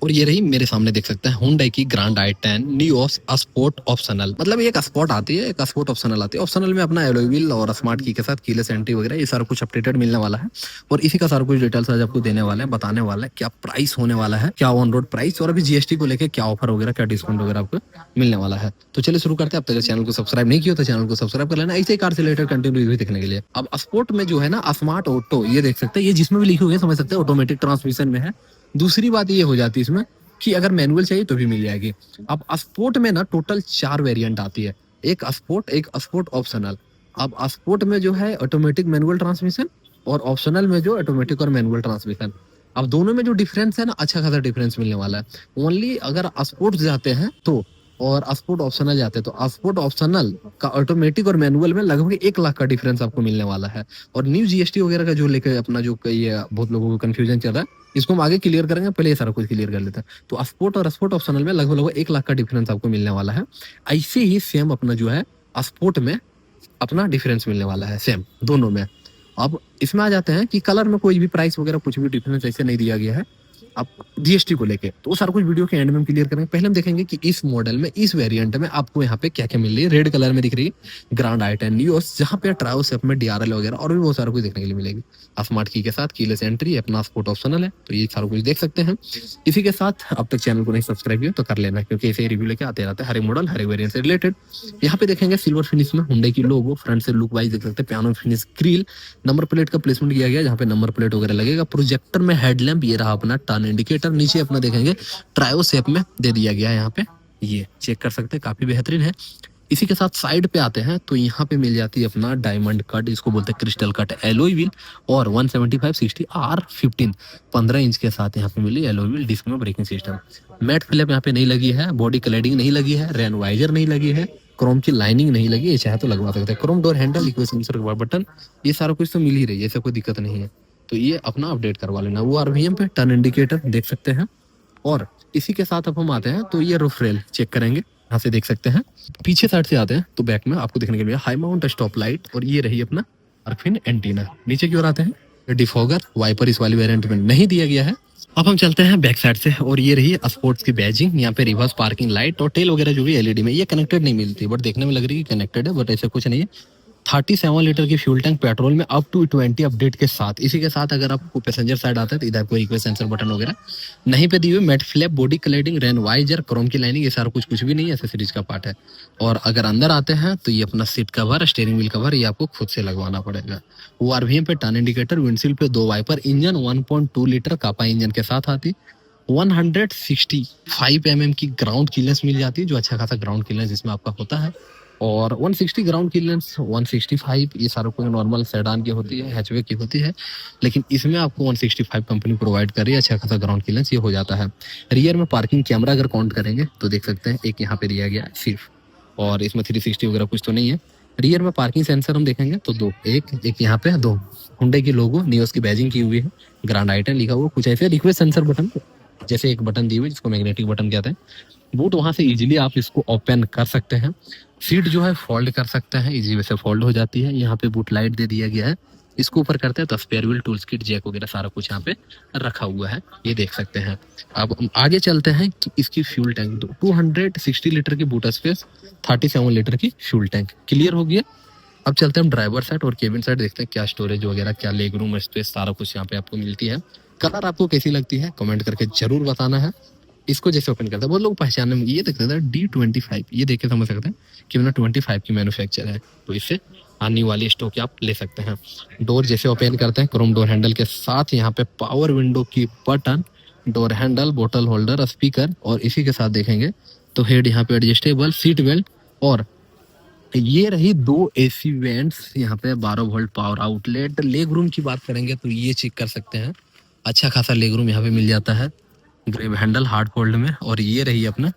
और ये रही मेरे सामने देख सकते हैं Hyundai की grand i10 Nios sport optional. मतलब ये एक स्पोर्ट आती है, एक स्पोर्ट ऑप्शनल आती है। ऑप्शनल में अपना एलॉय व्हील और स्मार्ट की के साथ कीलेस एंट्री वगैरह ये सारा कुछ अपडेटेड मिलने वाला है। और इसी का सारा कुछ डिटेल्स आज आपको देने वाले हैं, बताने वाले हैं क्या प्राइस होने वाला है, क्या ऑन रोड प्राइस, और अभी जीएसटी को लेकर क्या ऑफर वगैरह, क्या डिस्काउंट वगैरह आपको मिलने वाला है। तो चलिए शुरू करते हैं। अब तक चैनल को सब्सक्राइब नहीं किया तो चैनल को सब्सक्राइब कर लेना ऐसे ही कार से रिलेटेड कंटेंट रिव्यू देखने के लिए। अब स्पोर्ट में जो है ना स्मार्ट ऑटो, ये देख सकते हैं, ये जिसमें भी लिखे हुए समझ सकते हैं ऑटोमेटिक ट्रांसमिशन में है। दूसरी बात ये हो जाती है इसमें कि अगर मैनुअल चाहिए तो भी मिल जाएगी। अब स्पोर्ट में ना टोटल 4 वेरिएंट आती है, एक स्पोर्ट, एक स्पोर्ट ऑप्शनल। अब स्पोर्ट में जो है ऑटोमेटिक मैनुअल ट्रांसमिशन, और ऑप्शनल में जो ऑटोमेटिक और मैनुअल ट्रांसमिशन। अब दोनों में जो डिफरेंस है ना, अच्छा खासा डिफरेंस मिलने वाला है। ओनली अगर स्पोर्ट जाते हैं तो, और स्पोर्ट ऑप्शनल जाते हैं तो स्पोर्ट ऑप्शनल का ऑटोमेटिक और मैनुअल में लगभग 1 लाख का डिफरेंस आपको मिलने वाला है। और न्यू जीएसटी वगैरह का जो लेके अपना जो ये बहुत लोगों को कंफ्यूजन चल रहा है, इसको हम आगे क्लियर करेंगे, पहले ये सारा कुछ क्लियर कर लेते हैं। तो स्पोर्ट और स्पोर्ट ऑप्शनल में लगभग लगभग 1 लाख का डिफरेंस आपको मिलने वाला है। ऐसे ही सेम अपना जो है स्पोर्ट में अपना डिफरेंस मिलने वाला है सेम दोनों में। अब इसमें आ जाते हैं कि कलर में कोई भी प्राइस वगैरह कुछ भी डिफरेंस ऐसे नहीं दिया गया है अब जीएसटी को लेके। तो वो सारा कुछ वीडियो के एंड में हम क्लियर करेंगे। पहले हम देखेंगे कि इस मॉडल में, इस वेरिएंट में आपको यहाँ पे क्या क्या मिल रही है। रेड कलर में दिख रही है ग्रैंड i10 नियोस, जहाँ पे ट्रायो सेप में डीआरएल वगैरह और भी बहुत सारा कुछ देखने के लिए मिलेगी। स्मार्ट की के साथ कीलेस एंट्री, अपना स्पोर्ट ऑप्शनल है, तो ये सारा कुछ देख सकते हैं। इसी के साथ अब तक चैनल को नहीं सब्सक्राइब किया तो कर लेना, क्योंकि ऐसे ही रिव्यू लेके आते रहते हैं हर एक मॉडल, हर एक वेरिएंट से रिलेटेड। यहाँ पे देखेंगे सिल्वर फिनिश में Hyundai की लोगो, फ्रंट से लुक वाइज देख सकते हैं, piano finish grill, number plate का प्लेसमेंट किया गया जहाँ पे नंबर प्लेट वगैरह लगेगा। प्रोजेक्टर में हेडलैम्प, ये रहा अपना टर्न इंडिकेटर, नीचे अपना देखेंगे ट्रायो शेप में दे दिया गया है। यहाँ पे ये चेक कर सकते हैं, काफी बेहतरीन है। इसी के साथ साइड पे आते हैं तो यहाँ पे मिल जाती है अपना डायमंड कट, इसको बोलते हैं क्रिस्टल कट एलॉय व्हील, और 175/60 R15 15 इंच के साथ यहाँ पे मिली एलॉय व्हील। डिस्क में ब्रेकिंग सिस्टम, मैट फ्लैप यहाँ पे नहीं लगी है, बॉडी क्लैडिंग नहीं लगी है, रेन वाइजर नहीं लगी है, क्रोम की लाइनिंग नहीं लगी है, चाहे तो लगवा सकते हैं। क्रोम डोर हैंडल, इक्वे सेंसर बटन, ये सारा कुछ तो मिल ही रही है, ऐसा कोई दिक्कत नहीं है। तो ये अपना अपडेट करवा लेना। वो आरवीएम पे टर्न इंडिकेटर देख सकते हैं। और इसी के साथ अब हम आते हैं तो ये रूफ रेल चेक करेंगे, यहाँ से देख सकते हैं। पीछे साइड से आते हैं तो बैक में आपको देखने के लिए हाई माउंट स्टॉप लाइट, और ये रही अपना अर्फिन एंटीना। नीचे की ओर आते हैं, डिफॉगर वाइपर इस वाली वेरिएंट में नहीं दिया गया है। अब हम चलते हैं बैक साइड से, और ये रही स्पोर्ट्स की बैजिंग, यहाँ पे रिवर्स पार्किंग लाइट और टेल वगैरह जो भी एलईडी में, ये कनेक्टेड नहीं मिलती, बट देखने में लग रही है कनेक्टेड है, बट ऐसा कुछ नहीं है। 37 लीटर की फ्यूल टैंक पेट्रोल में अप टू 20 अपडेट के साथ। इसी के साथ अगर आपको पैसेंजर साइड आता है तो इधर कोई रिक्वेस्ट सेंसर बटन वगैरह नहीं पे दी हुई, mud flap, body cladding, rain visor, chrome की लाइनिंग, ये सारा कुछ भी नहीं है, एसेसरीज का पार्ट है। और अगर अंदर आते हैं तो ये अपना seat cover, steering wheel cover, ये आपको खुद से लगवाना पड़ेगा। वो आरवीएम पे टर्न इंडिकेटर, विंडशील पे 2 वाइपर, इंजन 1.2 लीटर कापा इंजन के साथ आती। 165 की ग्राउंड क्लियरेंस मिल जाती है, जो अच्छा खासा ग्राउंड क्लियरेंस इसमें आपका होता है। और 160 ग्राउंड क्लियरेंस, 165 ये सारों को नॉर्मल सेडान की होती है, हैचबैक की होती है, लेकिन इसमें आपको 165 कंपनी प्रोवाइड कर रही है, अच्छा खासा ग्राउंड क्लियरेंस ये हो जाता है। रियर में पार्किंग कैमरा अगर काउंट करेंगे तो देख सकते हैं एक यहाँ पे दिया गया है सिर्फ, और इसमें 360 वगैरह कुछ तो नहीं है। रियर में पार्किंग सेंसर हम देखेंगे तो दो, एक यहाँ पे दो, Hyundai की लोगो, नियोस की बैजिंग की हुई है, ग्रैंड i10 लिखा हुआ, कुछ ऐसे रिक्वेस्ट सेंसर बटन जैसे एक बटन दी हुई जिसको मैग्नेटिक बटन कहते हैं। बूट वहां से इजीली आप इसको ओपन कर सकते हैं। सीट जो है फोल्ड कर सकते हैं, इजी वैसे फोल्ड हो जाती है। यहाँ पे बूट लाइट दे दिया गया है, इसको ऊपर करते हैं तो spare wheel, tools kit, jack वगैरह सारा कुछ यहाँ पे रखा हुआ है, ये देख सकते हैं। अब आगे चलते हैं कि इसकी फ्यूल टैंक 260 लीटर की बूट स्पेस, 37 लीटर की फ्यूल टैंक क्लियर हो गया। अब चलते हैं हम ड्राइवर साइड और केबिन साइड, देखते हैं क्या स्टोरेज वगैरह, क्या लेग रूम स्पेस, सारा कुछ यहाँ पे आपको मिलती है। कलर आपको कैसी लगती है कमेंट करके जरूर बताना है। इसको जैसे ओपन करते हैं बहुत लोग पहचानने में, ये देख सकते हैं D25, ये देख के समझ सकते हैं कि 25 की मैन्युफैक्चर है, तो इससे आने वाली स्टॉक आप ले सकते हैं। डोर जैसे ओपन करते हैं, क्रोम डोर हैंडल के साथ यहाँ पे पावर विंडो की बटन, डोर हैंडल, बोतल होल्डर, स्पीकर, और इसी के साथ देखेंगे तो हेड यहाँ पे एडजस्टेबल, सीट बेल्ट, और ये रही 2 एसी वेंट्स, यहाँ पे 12 volt power outlet. Leg room की बात करेंगे तो ये चेक कर सकते हैं, अच्छा खासा लेग रूम यहाँ पे मिल जाता है, ग्रेब हैंडल, हार्ड फोल्ड में। और ये रही अपना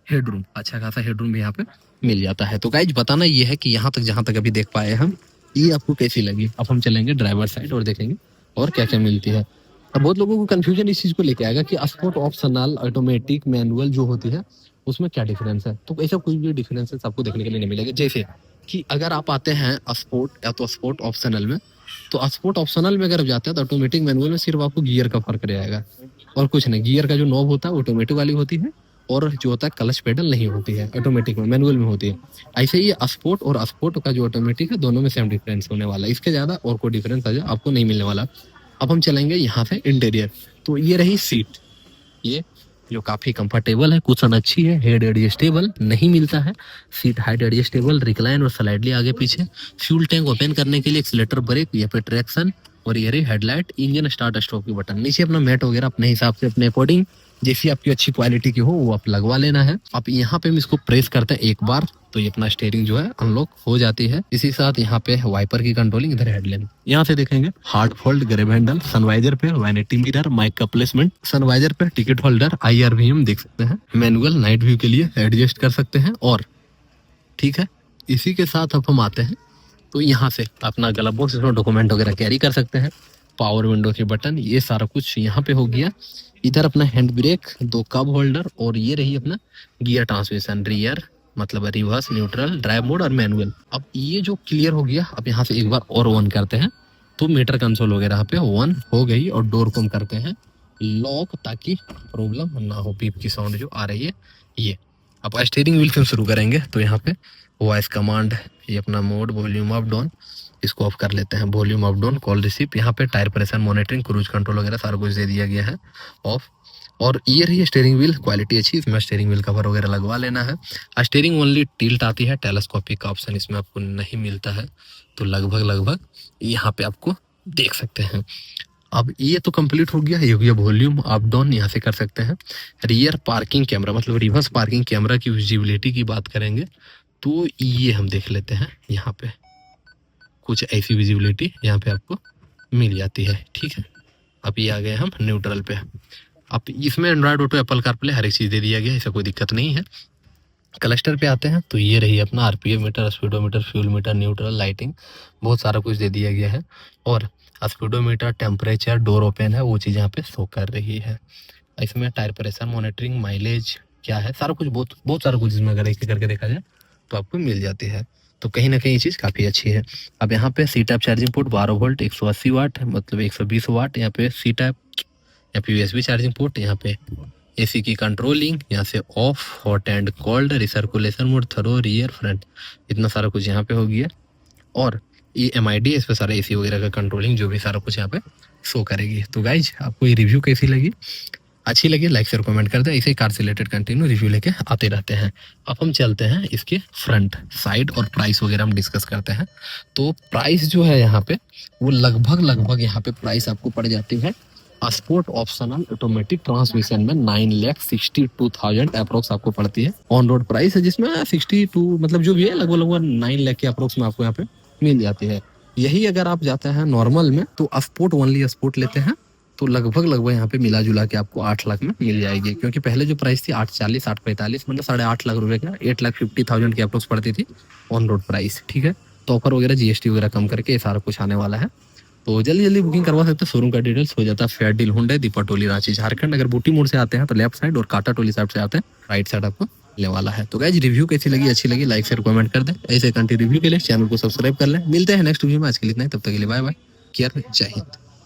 हेडरूम, अच्छा खासा हेडरूम भी यहाँ पे मिल जाता है। तो गाइज बताना ये है कि यहाँ तक जहाँ तक अभी देख पाए हम, ये आपको कैसी लगी। अब हम चलेंगे ड्राइवर साइड और देखेंगे और क्या क्या मिलती है। अब बहुत लोगों को कंफ्यूजन इस चीज को लेके आएगा कि स्पोर्ट ऑप्शनल, ऑटोमेटिक, मैनुअल जो होती है उसमें क्या डिफरेंस है। तो ऐसा कोई भी डिफरेंसेस आपको देखने के लिए नहीं मिलेगा। जैसे कि अगर आप आते हैं स्पोर्ट या तो स्पोर्ट ऑप्शनल में, तो स्पोर्ट ऑप्शनल में अगर आप जाते हैं तो ऑटोमेटिक मैनुअल में सिर्फ आपको गियर का फर्क रहेगा। और कुछ नहीं। गियर का जो नॉब होता है ऑटोमेटिक वाली होती है, और जो होता है क्लच पेडल नहीं होती है, ऑटोमेटिक में, मैनुअल में होती है। ऐसे ही स्पोर्ट और स्पोर्ट का जो ऑटोमेटिक है, दोनों में सेम डिफरेंस होने वाला है। इसके ज्यादा और कोई डिफरेंस आपको नहीं मिलने वाला। अब हम चलेंगे यहाँ से इंटीरियर। तो ये रही सीट, ये जो काफी कंफर्टेबल है, कुशन अच्छी है, हेड एडजस्टेबल नहीं मिलता है, सीट हाइट एडजस्टेबल, रिक्लाइन और स्लाइडली आगे पीछे, फ्यूल टैंक ओपन करने के लिए एक्सीलेटर ब्रेक, यहाँ पे ट्रैक्शन, और ये रही हेडलाइट, इंजन स्टार्ट स्टॉप की बटन। नीचे अपना मैट वगैरह अपने हिसाब से अपने अकॉर्डिंग जैसी आपकी अच्छी क्वालिटी की हो वो आप लगवा लेना है। अब यहाँ पे हम इसको प्रेस करते हैं एक बार, तो ये अपना स्टीयरिंग जो है अनलॉक हो जाती है। इसी साथ यहाँ पे वाइपर की कंट्रोलिंग, इधर हेडलैम्प। यहाँ से देखेंगे hard fold grab handle, sun visor पे वैनिटी मिरर, माइक का प्लेसमेंट, सनवाइजर पे टिकट होल्डर, IR भी हम देख सकते हैं, मैनुअल नाइट व्यू के लिए एडजस्ट कर सकते हैं। और ठीक है, इसी के साथ अब हम आते हैं तो यहाँ से अपना गलत बॉक्स, इसमें डॉक्यूमेंट वगैरह कैरी कर सकते हैं, पावर विंडो के बटन, ये सारा कुछ यहाँ पे हो गया। इधर अपना हैंड ब्रेक, 2 कप होल्डर, और ये रही अपना गियर ट्रांसमिशन, रियर मतलब रिवर्स, न्यूट्रल, ड्राइव मोड और मैनुअल। अब ये जो क्लियर हो गया, अब यहाँ से एक बार और ऑन करते हैं तो मीटर कंसोल वगैरह पे ऑन हो गई। और डोर को हम करते हैं लॉक, ताकि प्रॉब्लम ना हो, बीप की साउंड जो आ रही है ये। अब स्टीयरिंग व्हील से हम शुरू करेंगे तो यहाँ पे वॉइस कमांड, ये अपना मोड, वॉल्यूम अप डाउन, इसको ऑफ कर लेते हैं, volume up down, call receive. यहाँ पे tyre pressure monitoring, cruise control वगैरह सारा कुछ दे दिया गया है ऑफ। और ये रही स्टीयरिंग व्हील, क्वालिटी अच्छी, इसमें स्टीयरिंग व्हील कवर वगैरह लगवा लेना है। स्टीयरिंग ओनली टिल्ट आती है, टेलीस्कोपिक का ऑप्शन इसमें आपको नहीं मिलता है, तो लगभग यहाँ पे आपको देख सकते हैं। अब ये तो कंप्लीट हो गया, ये हो गया वॉल्यूम अप डाउन, यहाँ से कर सकते हैं। रियर पार्किंग कैमरा मतलब रिवर्स पार्किंग कैमरा की विजिबिलिटी की बात करेंगे तो ये हम देख लेते हैं। यहाँ पे कुछ ऐसी विजिबिलिटी यहाँ पे आपको मिल जाती है, ठीक है। अब ये आ गए हम न्यूट्रल पे। अब इसमें एंड्रॉयड ऑटो, एप्पल कारप्ले, हर एक चीज़ दे दिया गया है, ऐसा कोई दिक्कत नहीं है। क्लस्टर पे आते हैं तो ये रही अपना RPM meter, speedometer, fuel meter, neutral, lighting, बहुत सारा कुछ दे दिया गया है। और स्पीडोमीटर, टेम्परेचर, डोर ओपन है, वो चीज़ यहाँ पे शो कर रही है। इसमें टायर प्रेशर मॉनिटरिंग, माइलेज क्या है, सारा कुछ, बहुत सारा कुछ इसमें अगर एक करके देखा जाए तो आपको मिल जाती है। तो कहीं ना कहीं ये चीज़ काफ़ी अच्छी है। अब यहाँ पे C type charging port 12 volt 180 watt मतलब 120 वाट, यहाँ पे सी टाइप, यहाँ पे USB चार्जिंग पोर्ट, यहाँ पे AC की कंट्रोलिंग, यहाँ से of, hot and cold, recirculation mode, thorough, rear, front, इतना सारा कुछ यहाँ पे हो गया। और ये MID, इस पे सारा AC वगैरह का कंट्रोलिंग जो भी सारा कुछ यहाँ पे शो करेगी। तो गाइज आपको ये रिव्यू कैसी लगी? अच्छी लगी लाइक शेयर कमेंट कर दे, ऐसे कार से रिलेटेड कंटिन्यू रिव्यू लेके आते रहते हैं। अब हम चलते हैं इसके फ्रंट साइड और प्राइस वगैरह हम डिस्कस करते हैं। तो प्राइस जो है यहाँ पे वो लगभग यहाँ पे प्राइस आपको पड़ जाती है स्पोर्ट ऑप्शनल ऑटोमेटिक ट्रांसमिशन में 9,62,000 अप्रोक्स आपको पड़ती है। ऑन रोड प्राइस है जिसमें 62 मतलब जो भी है लगभग 9 लाख के अप्रोक्स में आपको यहाँ पे मिल जाती है। यही अगर आप जाते हैं नॉर्मल में तो स्पोर्ट ओनली स्पोर्ट लेते हैं तो लगभग यहाँ पे मिला जुला के आपको 8 लाख में मिल जाएगी। क्योंकि पहले जो प्राइस थी 840 845 मतलब 8.5 लाख रुपए का 8,50,000 की अप्रोक्स पड़ती थी ऑन रोड प्राइस, ठीक है। तो ऑफर वगैरह GST वगैरह कम करके ये सारा कुछ आने वाला है। तो जल्दी बुकिंग करवा सकते हैं। शोरूम का डिटेल्स हो जाता है fair deal Hyundai, Dipatoli, Ranchi, Jharkhand. अगर बूटी मोड़ से आते हैं तो लेफ्ट साइड, और काटा टोली साइड से आते हैं राइट साइड आपको मिलने वाला है। तो गाइज रिव्यू कैसी लगी, अच्छी लगी लाइक शेयर कमेंट कर दें। ऐसे कंटिन्यू रिव्यू के लिए चैनल को सब्सक्राइब कर लें। मिलते हैं नेक्स्ट वीडियो में, आज के लिए इतना ही, तब तक के लिए बाय बाय, केयर, जय हिंद।